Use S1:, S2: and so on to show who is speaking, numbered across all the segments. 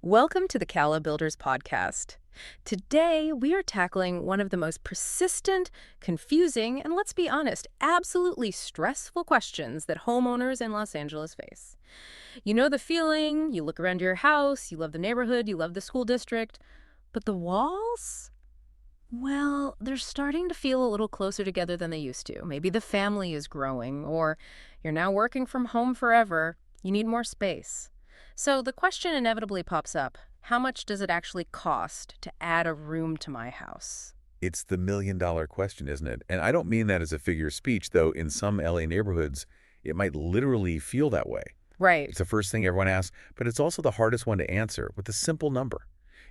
S1: Welcome to the Cala Builders podcast. Today, we are tackling one of the most persistent, confusing, and let's be honest, absolutely stressful questions that homeowners in Los Angeles face. You know the feeling, you look around your house, you love the neighborhood, you love the school district, but the walls? Well, they're starting to feel a little closer together than they used to. Maybe the family is growing, or you're now working from home forever. You need more space. So the question inevitably pops up, how much does it actually cost to add a room to my house?
S2: It's the million-dollar question, isn't it? And I don't mean that as a figure of speech, though in some LA neighborhoods, it might literally feel that way.
S1: Right.
S2: It's the first thing everyone asks, but it's also the hardest one to answer with a simple number.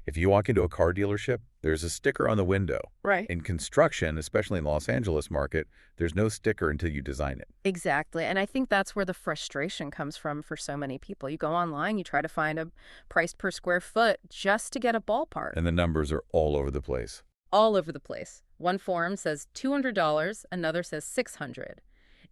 S2: If you walk into a car dealership, there's a sticker on the window.
S1: Right.
S2: In construction, especially in the Los Angeles market, there's no sticker until you design it.
S1: Exactly. And I think that's where the frustration comes from for so many people. You go online, you try to find a price per square foot just to get a ballpark.
S2: And the numbers are all over the place.
S1: All over the place. One forum says $200, another says $600.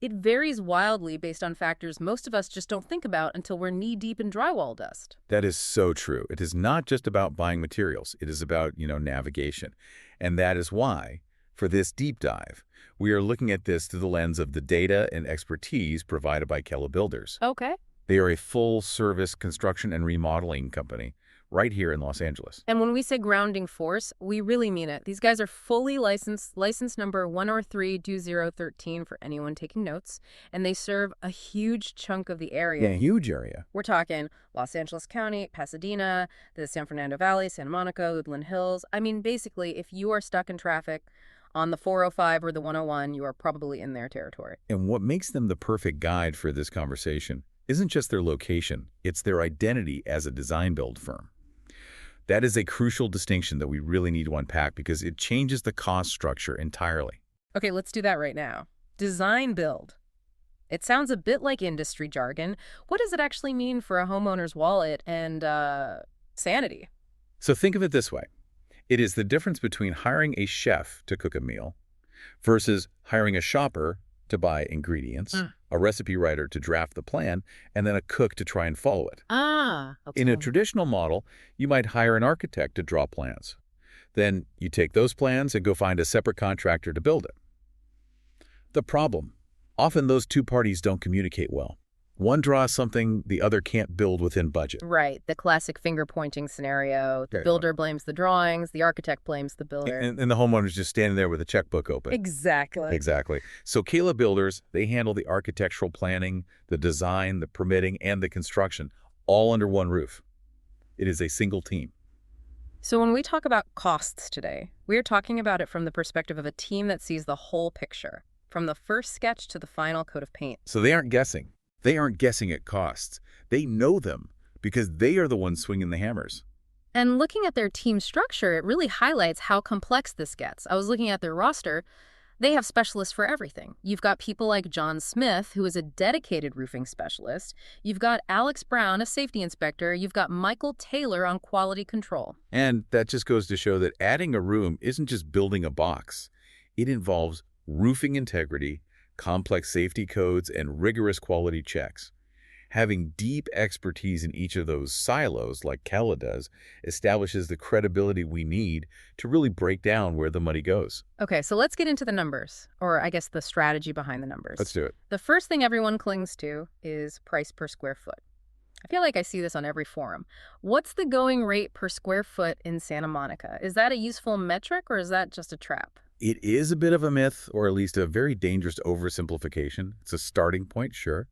S1: It varies wildly based on factors most of us just don't think about until we're knee-deep in drywall dust.
S2: That is so true. It is not just about buying materials. It is about, navigation. And that is why, for this deep dive, we are looking at this through the lens of the data and expertise provided by Cala Builders.
S1: Okay.
S2: They are a full-service construction and remodeling company right here in Los Angeles.
S1: And when we say grounding force, we really mean it. These guys are fully licensed, license number 103-2013 for anyone taking notes, and they serve a huge chunk of the area.
S2: Yeah, huge area.
S1: We're talking Los Angeles County, Pasadena, the San Fernando Valley, Santa Monica, Woodland Hills. I mean, basically, if you are stuck in traffic on the 405 or the 101, you are probably in their territory.
S2: And what makes them the perfect guide for this conversation isn't just their location, it's their identity as a design-build firm. That is a crucial distinction that we really need to unpack because it changes the cost structure entirely.
S1: Okay, let's do that right now. Design build. It sounds a bit like industry jargon. What does it actually mean for a homeowner's wallet and sanity?
S2: So think of it this way. It is the difference between hiring a chef to cook a meal versus hiring a shopper to buy ingredients, a recipe writer to draft the plan, and then a cook to try and follow it.
S1: Okay.
S2: In a traditional model, you might hire an architect to draw plans. Then you take those plans and go find a separate contractor to build it. The problem, often those two parties don't communicate well. One draws something the other can't build within budget.
S1: Right, the classic finger-pointing scenario. The builder blames the drawings, the architect blames the builder.
S2: And the homeowner's just standing there with a checkbook open.
S1: Exactly.
S2: Exactly. So Cala Builders, they handle the architectural planning, the design, the permitting, and the construction, all under one roof. It is a single team.
S1: So when we talk about costs today, we're talking about it from the perspective of a team that sees the whole picture, from the first sketch to the final coat of paint.
S2: So they aren't guessing. They aren't guessing at costs. They know them because they are the ones swinging the hammers.
S1: And looking at their team structure, it really highlights how complex this gets. I was looking at their roster. They have specialists for everything. You've got people like John Smith, who is a dedicated roofing specialist. You've got Alex Brown, a safety inspector. You've got Michael Taylor on quality control.
S2: And that just goes to show that adding a room isn't just building a box. It involves roofing integrity, complex safety codes, and rigorous quality checks. Having deep expertise in each of those silos, like Cala does, establishes the credibility we need to really break down where the money goes.
S1: Okay, so let's get into the numbers, or I guess the strategy behind the numbers.
S2: Let's do it.
S1: The first thing everyone clings to is price per square foot. I feel like I see this on every forum. What's the going rate per square foot in Santa Monica? Is that a useful metric, or is that just a trap?
S2: It is a bit of a myth, or at least a very dangerous oversimplification. It's a starting point, sure.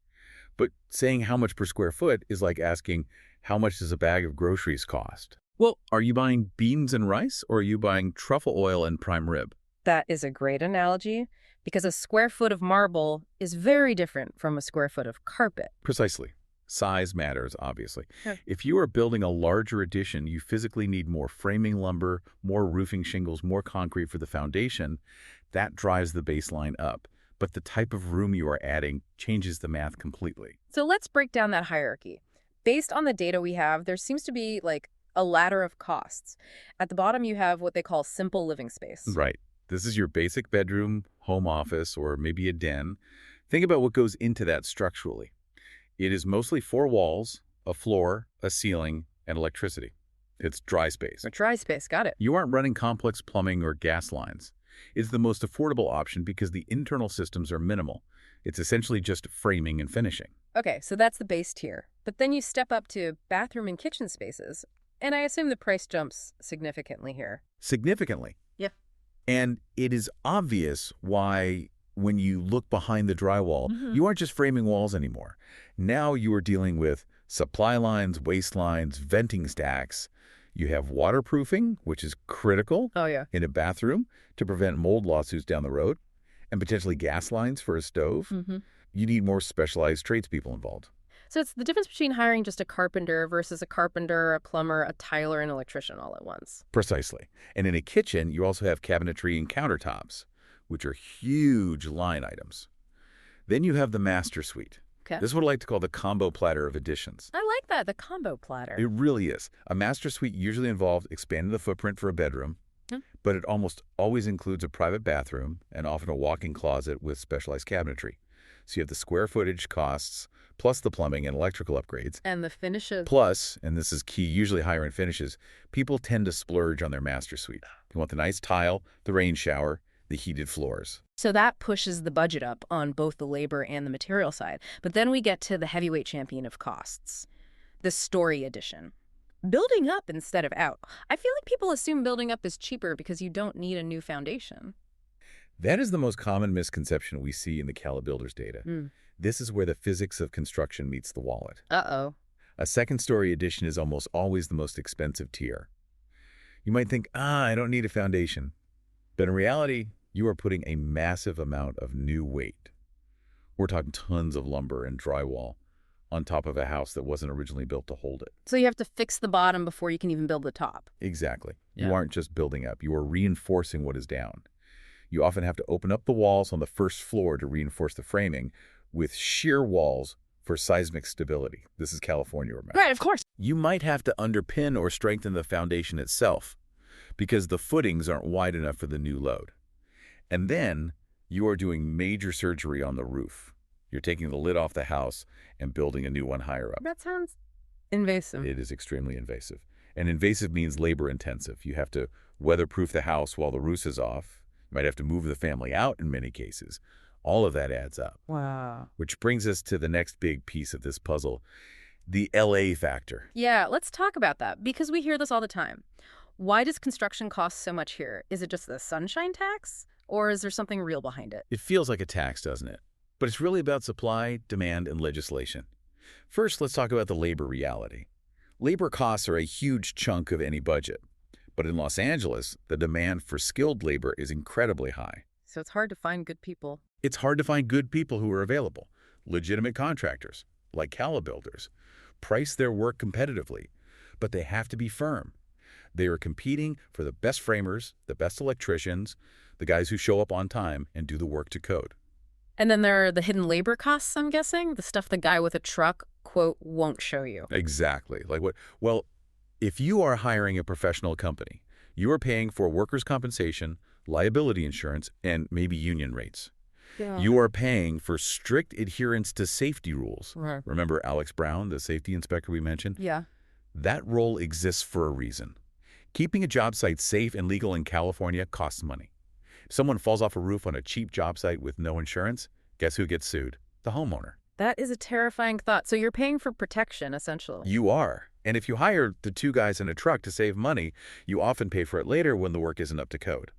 S2: But saying how much per square foot is like asking, how much does a bag of groceries cost? Well, are you buying beans and rice, or are you buying truffle oil and prime rib?
S1: That is a great analogy, because a square foot of marble is very different from a square foot of carpet.
S2: Precisely. Size matters, obviously.
S1: Yeah.
S2: If you are building a larger addition, you physically need more framing lumber, more roofing shingles, more concrete for the foundation. That drives the baseline up. But the type of room you are adding changes the math completely.
S1: So let's break down that hierarchy. Based on the data we have, there seems to be like a ladder of costs. At the bottom, you have what they call simple living space.
S2: Right. This is your basic bedroom, home office, or maybe a den. Think about what goes into that structurally. It is mostly 4 walls, a floor, a ceiling, and electricity. It's dry space.
S1: Or dry space, got it.
S2: You aren't running complex plumbing or gas lines. It's the most affordable option because the internal systems are minimal. It's essentially just framing and finishing.
S1: Okay, so that's the base tier. But then you step up to bathroom and kitchen spaces, and I assume the price jumps significantly here.
S2: Significantly.
S1: Yeah.
S2: And it is obvious why, when you look behind the drywall, you aren't just framing walls anymore. Now you are dealing with supply lines, waste lines, venting stacks. You have waterproofing, which is critical in a bathroom to prevent mold lawsuits down the road, and potentially gas lines for a stove. You need more specialized tradespeople involved.
S1: So it's the difference between hiring just a carpenter versus a carpenter, a plumber, a tiler, and electrician all at once.
S2: Precisely. And in a kitchen, you also have cabinetry and countertops, which are huge line items. Then you have the master suite.
S1: Okay.
S2: This is what I like to call the combo platter of additions.
S1: I like that, the combo platter.
S2: It really is. A master suite usually involves expanding the footprint for a bedroom, but it almost always includes a private bathroom and often a walk-in closet with specialized cabinetry. So you have the square footage costs, plus the plumbing and electrical upgrades.
S1: And the finishes.
S2: Plus, and this is key, usually higher-end finishes, people tend to splurge on their master suite. You want the nice tile, the rain shower, the heated floors.
S1: So that pushes the budget up on both the labor and the material side. But then we get to the heavyweight champion of costs, the story edition. Building up instead of out. I feel like people assume building up is cheaper because you don't need a new foundation.
S2: That is the most common misconception we see in the Cala Builders data. This is where the physics of construction meets the wallet.
S1: Uh-oh.
S2: A second-story addition is almost always the most expensive tier. You might think, I don't need a foundation. But in reality, you are putting a massive amount of new weight. We're talking tons of lumber and drywall on top of a house that wasn't originally built to hold it.
S1: So you have to fix the bottom before you can even build the top.
S2: Exactly.
S1: Yeah.
S2: You aren't just building up. You are reinforcing what is down. You often have to open up the walls on the first floor to reinforce the framing with shear walls for seismic stability. This is California, remember?
S1: Right, of course.
S2: You might have to underpin or strengthen the foundation itself because the footings aren't wide enough for the new load. And then you are doing major surgery on the roof. You're taking the lid off the house and building a new one higher up.
S1: That sounds invasive.
S2: It is extremely invasive. And invasive means labor intensive. You have to weatherproof the house while the roof is off. You might have to move the family out in many cases. All of that adds up.
S1: Wow.
S2: Which brings us to the next big piece of this puzzle, the LA factor.
S1: Yeah, let's talk about that because we hear this all the time. Why does construction cost so much here? Is it just the sunshine tax? Or is there something real behind it?
S2: It feels like a tax, doesn't it? But it's really about supply, demand, and legislation. First, let's talk about the labor reality. Labor costs are a huge chunk of any budget. But in Los Angeles, the demand for skilled labor is incredibly high.
S1: So it's hard to find good people.
S2: It's hard to find good people who are available. Legitimate contractors, like Cala Builders, price their work competitively, but they have to be firm. They are competing for the best framers, the best electricians, the guys who show up on time and do the work to code.
S1: And then there are the hidden labor costs, I'm guessing? The stuff the guy with a truck, quote, won't show you.
S2: Exactly. Like what? Well, if you are hiring a professional company, you are paying for workers' compensation, liability insurance, and maybe union rates.
S1: Yeah.
S2: You are paying for strict adherence to safety rules.
S1: Right.
S2: Remember Alex Brown, the safety inspector we mentioned?
S1: Yeah.
S2: That role exists for a reason. Keeping a job site safe and legal in California costs money. If someone falls off a roof on a cheap job site with no insurance, guess who gets sued? The homeowner.
S1: That is a terrifying thought. So you're paying for protection, essentially.
S2: You are. And if you hire the two guys in a truck to save money, you often pay for it later when the work isn't up to code.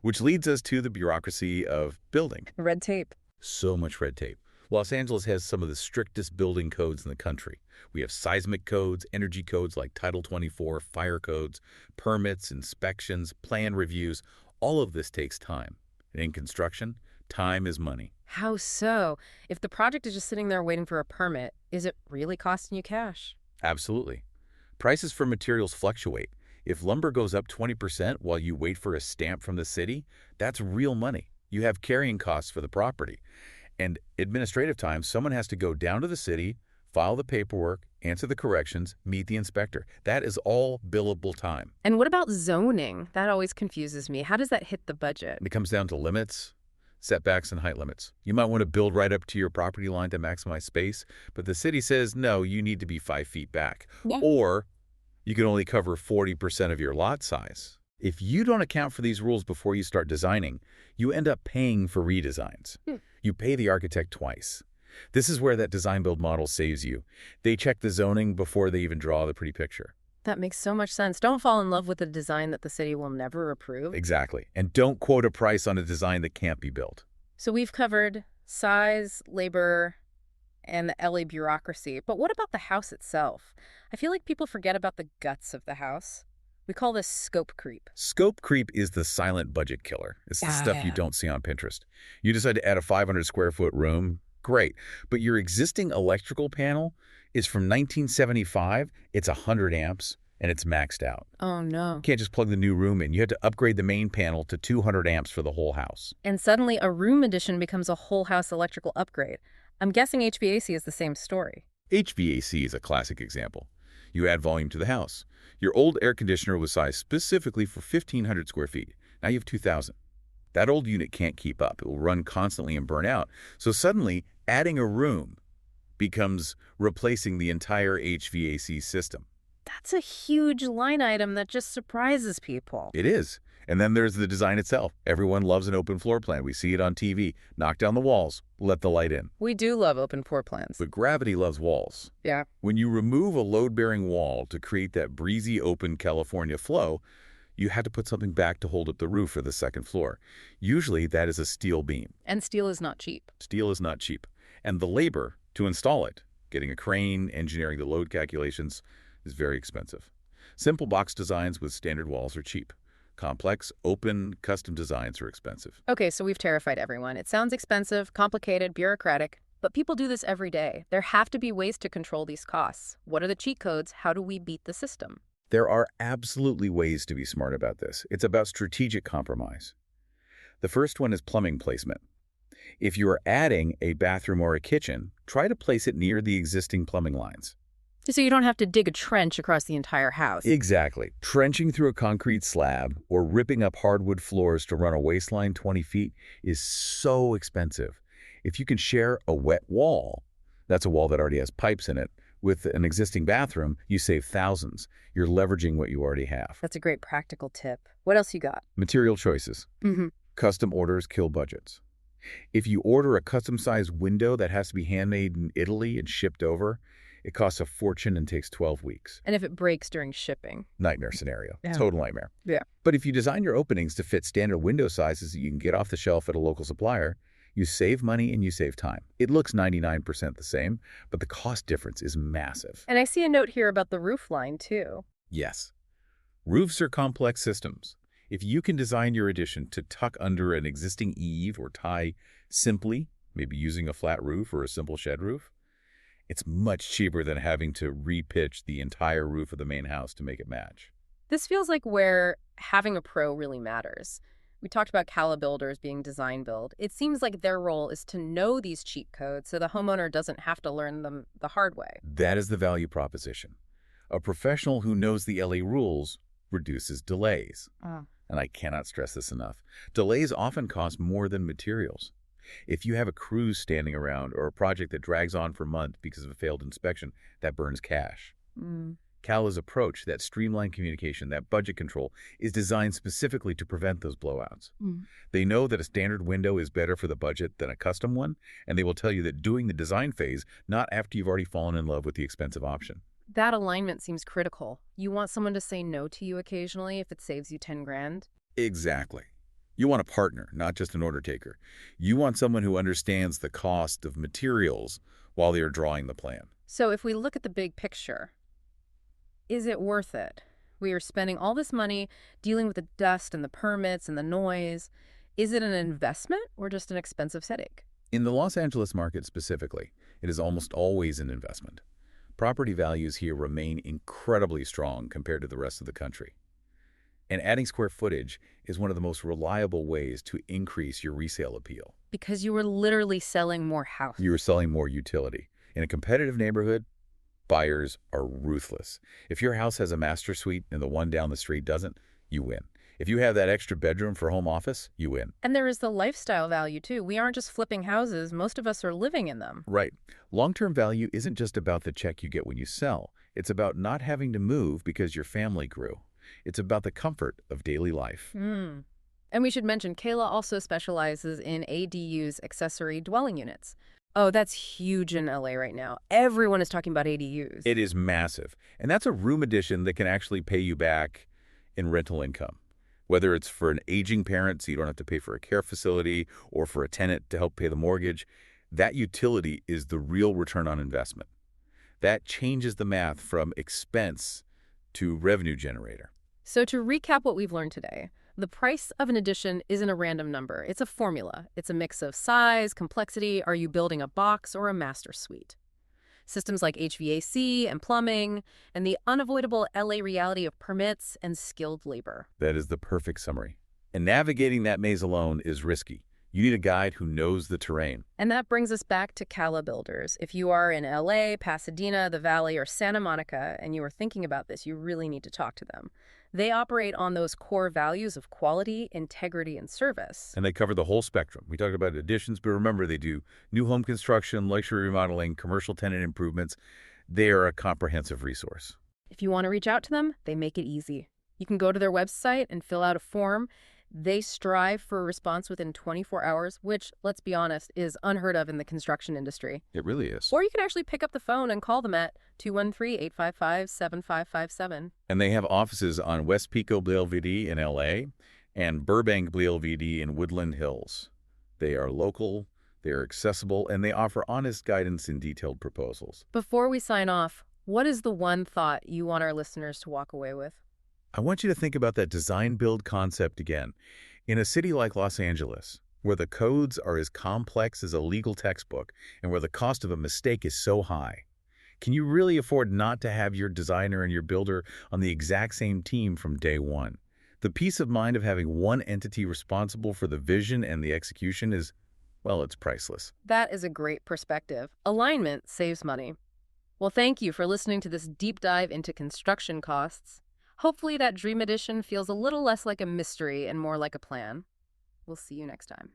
S2: Which leads us to the bureaucracy of building.
S1: Red tape.
S2: So much red tape. Los Angeles has some of the strictest building codes in the country. We have seismic codes, energy codes like Title 24, fire codes, permits, inspections, plan reviews. All of this takes time. And in construction, time is money.
S1: How so? If the project is just sitting there waiting for a permit, is it really costing you cash?
S2: Absolutely. Prices for materials fluctuate. If lumber goes up 20% while you wait for a stamp from the city, that's real money. You have carrying costs for the property. And administrative time, someone has to go down to the city, file the paperwork, answer the corrections, meet the inspector. That is all billable time.
S1: And what about zoning? That always confuses me. How does that hit the budget?
S2: It comes down to limits, setbacks, and height limits. You might want to build right up to your property line to maximize space, but the city says, no, you need to be 5 feet back.
S1: Yeah.
S2: Or You can only cover 40% of your lot size. If you don't account for these rules before you start designing, you end up paying for redesigns. You pay the architect twice. This is where that design-build model saves you. They check the zoning before they even draw the pretty picture.
S1: That makes so much sense. Don't fall in love with a design that the city will never approve.
S2: Exactly. And don't quote a price on a design that can't be built.
S1: So we've covered size, labor, and the LA bureaucracy. But what about the house itself? I feel like people forget about the guts of the house. We call this scope creep.
S2: Scope creep is the silent budget killer. It's the stuff you don't see on Pinterest. You decide to add a 500 square foot room. Great. But your existing electrical panel is from 1975. It's 100 amps, and it's maxed out.
S1: Oh, no.
S2: You can't just plug the new room in. You had to upgrade the main panel to 200 amps for the whole house.
S1: And suddenly a room addition becomes a whole house electrical upgrade. I'm guessing HVAC is the same story.
S2: HVAC is a classic example. You add volume to the house. Your old air conditioner was sized specifically for 1,500 square feet. Now you have 2,000. That old unit can't keep up. It will run constantly and burn out. So suddenly, adding a room becomes replacing the entire HVAC system.
S1: That's a huge line item that just surprises people.
S2: It is. And then there's the design itself. Everyone loves an open floor plan. We see it on TV. Knock down the walls, let the light in.
S1: We do love open floor plans.
S2: But gravity loves walls.
S1: Yeah.
S2: When you remove a load-bearing wall to create that breezy, open California flow, you had to put something back to hold up the roof for the second floor. Usually, that is a steel beam.
S1: And steel is not cheap.
S2: Steel is not cheap. And the labor to install it, getting a crane, engineering the load calculations, is very expensive. Simple box designs with standard walls are cheap. Complex, open, custom designs are expensive.
S1: Okay, so we've terrified everyone. It sounds expensive, complicated, bureaucratic, but people do this every day. There have to be ways to control these costs. What are the cheat codes? How do we beat the system?
S2: There are absolutely ways to be smart about this. It's about strategic compromise. The first one is plumbing placement. If you are adding a bathroom or a kitchen, try to place it near the existing plumbing lines.
S1: So you don't have to dig a trench across the entire house.
S2: Exactly. Trenching through a concrete slab or ripping up hardwood floors to run a waistline 20 feet is so expensive. If you can share a wet wall, that's a wall that already has pipes in it, with an existing bathroom, you save thousands. You're leveraging what you already have.
S1: That's a great practical tip. What else you got?
S2: Material choices. Custom orders kill budgets. If you order a custom-sized window that has to be handmade in Italy and shipped over, it costs a fortune and takes 12 weeks.
S1: And if it breaks during shipping?
S2: Nightmare scenario.
S1: Yeah.
S2: Total nightmare.
S1: Yeah.
S2: But if you design your openings to fit standard window sizes that you can get off the shelf at a local supplier, you save money and you save time. It looks 99% the same, but the cost difference is massive.
S1: And I see a note here about the roof line, too.
S2: Yes. Roofs are complex systems. If you can design your addition to tuck under an existing eave or tie simply, maybe using a flat roof or a simple shed roof, it's much cheaper than having to repitch the entire roof of the main house to make it match.
S1: This feels like where having a pro really matters. We talked about Cala builders being design build. It seems like their role is to know these cheat codes so the homeowner doesn't have to learn them the hard way.
S2: That is the value proposition. A professional who knows the LA rules reduces delays. And I cannot stress this enough. Delays often cost more than materials. If you have a crew standing around or a project that drags on for months because of a failed inspection, that burns cash. Cala's approach, that streamlined communication, that budget control, is designed specifically to prevent those blowouts. They know that a standard window is better for the budget than a custom one, and they will tell you that during the design phase, not after you've already fallen in love with the expensive option.
S1: That alignment seems critical. You want someone to say no to you occasionally if it saves you 10 grand?
S2: Exactly. You want a partner, not just an order taker. You want someone who understands the cost of materials while they are drawing the plan.
S1: So if we look at the big picture, is it worth it? We are spending all this money dealing with the dust and the permits and the noise. Is it an investment or just an expensive headache?
S2: In the Los Angeles market specifically, it is almost always an investment. Property values here remain incredibly strong compared to the rest of the country. And adding square footage is one of the most reliable ways to increase your resale appeal.
S1: Because you were literally selling more house.
S2: You are selling more utility. In a competitive neighborhood, buyers are ruthless. If your house has a master suite and the one down the street doesn't, you win. If you have that extra bedroom for home office, you win.
S1: And there is the lifestyle value, too. We aren't just flipping houses. Most of us are living in them.
S2: Right. Long-term value isn't just about the check you get when you sell. It's about not having to move because your family grew. It's about the comfort of daily life.
S1: Hmm. And we should mention, Cala also specializes in ADUs, accessory dwelling units. Oh, that's huge in LA right now. Everyone is talking about ADUs.
S2: It is massive, and that's a room addition that can actually pay you back in rental income. Whether it's for an aging parent so you don't have to pay for a care facility or for a tenant to help pay the mortgage, that utility is the real return on investment. That changes the math from expense to revenue generator.
S1: So to recap what we've learned today, the price of an addition isn't a random number. It's a formula. It's a mix of size, complexity, are you building a box or a master suite? Systems like HVAC and plumbing, and the unavoidable LA reality of permits and skilled labor.
S2: That is the perfect summary. And navigating that maze alone is risky. You need a guide who knows the terrain.
S1: And that brings us back to Cala Builders. If you are in LA, Pasadena, the Valley, or Santa Monica, and you are thinking about this, you really need to talk to them. They operate on those core values of quality, integrity, and service.
S2: And they cover the whole spectrum. We talked about additions, but remember they do new home construction, luxury remodeling, commercial tenant improvements. They are a comprehensive resource.
S1: If you want to reach out to them, they make it easy. You can go to their website and fill out a form. They strive for a response within 24 hours, which, let's be honest, is unheard of in the construction industry.
S2: It really is.
S1: Or you can actually pick up the phone and call them at 213-855-7557.
S2: And they have offices on West Pico BLVD in LA and Burbank BLVD in Woodland Hills. They are local, they are accessible, and they offer honest guidance and detailed proposals.
S1: Before we sign off, what is the one thought you want our listeners to walk away with?
S2: I want you to think about that design-build concept again. In a city like Los Angeles, where the codes are as complex as a legal textbook and where the cost of a mistake is so high, can you really afford not to have your designer and your builder on the exact same team from day one? The peace of mind of having one entity responsible for the vision and the execution is, well, it's priceless.
S1: That is a great perspective. Alignment saves money. Well, thank you for listening to this deep dive into construction costs. Hopefully that dream edition feels a little less like a mystery and more like a plan. We'll see you next time.